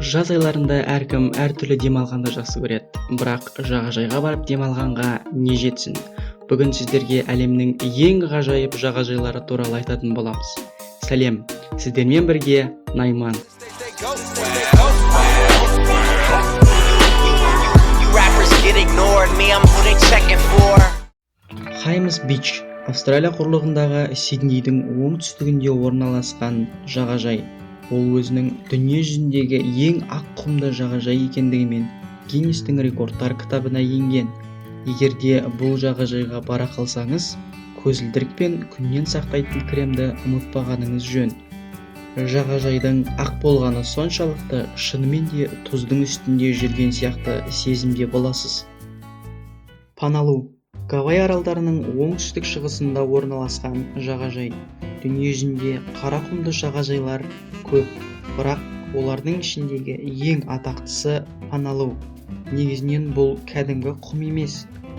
Жаз айларында әркім әртүрлі демалғанды жақсы көреді, бірақ жағажайға барып демалғанға не жетсін. Бүгін сіздерге әлемнің ең ғажайып жағажайлары туралы айтатын боламыз. Сәлем, сіздермен бірге Найман. Хаймс Бич, Австралия құрлығындағы Сиднейдің оңтүстігінде орналасқан жағажай. Ол өзінің дүние жүзіндегі ең ақ құмды жағажай екендігімен Гиннестің рекордтар кітабына енген. Егерде бұл жағажайға бара қалсаңыз, көзілдірік пен күннен сақтайтын кремді ұмытпағаныңыз жөн. Жағажайдың ақ болғаны соншалықты шынымен де тұздың үстінде жүрген сияқты сезімде боласыз. Паналу, Гавай аралдарының оңтүстік шығысында орналасқан жағажай. Дүние жүзінде қара құмды жағажайлар көп, бірақ олардың ішіндегі ең атақтысы Паналу. Негізінен бұл кәдімгі құм емес,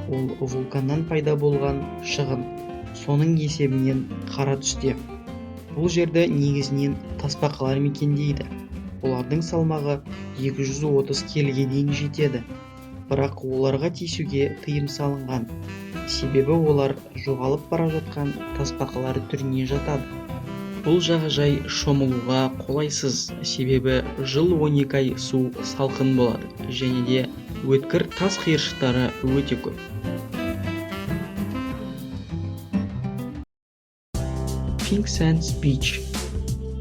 ол вулканнан пайда болған шығын, соның есебінен қара түсте. Бұл жерді негізінен тасбақалар мекендейді. Олардың салмағы 230 келіге дейін жетеді, бірақ оларға тиісуге тыйым салынған. Себебі олар жоғалып бара жатқан тасбақалар түріне жатады. Бұл жағажай шомылуға қолайсыз, себебі жыл 12 ай су салқын болады, және де өткір тас қиыршықтары өте көп. Pink Sands Beach,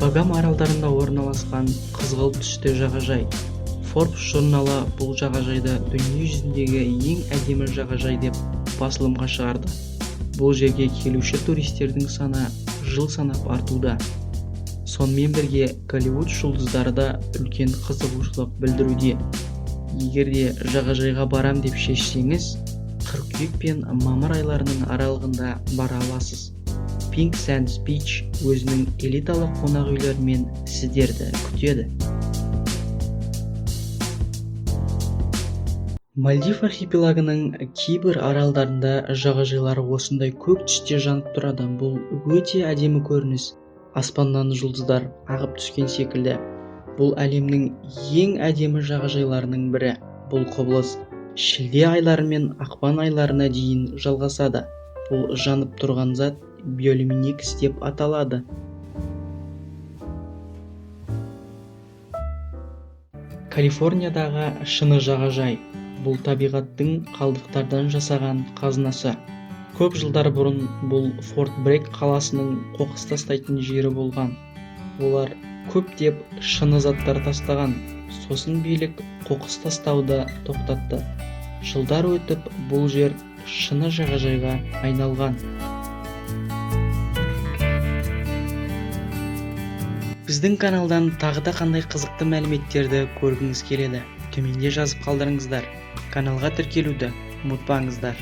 Багам аралдарында орналасқан қызғылт түсті жағажай. Forbes журналы бұл жағажайды дүние жүзіндегі ең әдемі жағажай деп басылымға шығарды. Бұл жерге келуші туристердің саны жыл санап артуда. Сонымен бірге Голливуд жұлдыздары да үлкен қызығушылық білдіруде. Егерде жағажайға барам деп шешсеңіз, қыркүйек пен мамыр айларының аралығында бара аласыз. Pink Sands Beach өзінің элиталық қонақ үйлерімен сіздерді күтеді. Мальдив архипелагының кейбір аралдарында жағажайлары осындай көк түсте жанып тұрады. Бұл өте әдемі көрініс. Аспаннан жұлдыздар ағып түскен секілді. Бұл әлемнің ең әдемі жағажайларының бірі. Бұл құбылыс шілде айлары мен ақпан айларына дейін жалғасады. Бұл жанып тұрған зат биолюминекс деп аталады. Калифорниядағы шыны жағажай. Бұл табиғаттың қалдықтардан жасаған қазынасы. Көп жылдар бұрын бұл Форт Брейк қаласының қоқыс тастайтын жері болған. Олар көптеп шыны заттар тастаған, сосын билік қоқыс тастауды тоқтатты. Жылдар өтіп бұл жер шыны жағажайға айналған. Біздің каналдан тағы да қандай қызықты мәліметтерді көргіңіз келеді? Төменде жазып қалдырыңыздар. Каналға тіркелуді ұмытпаңыздар.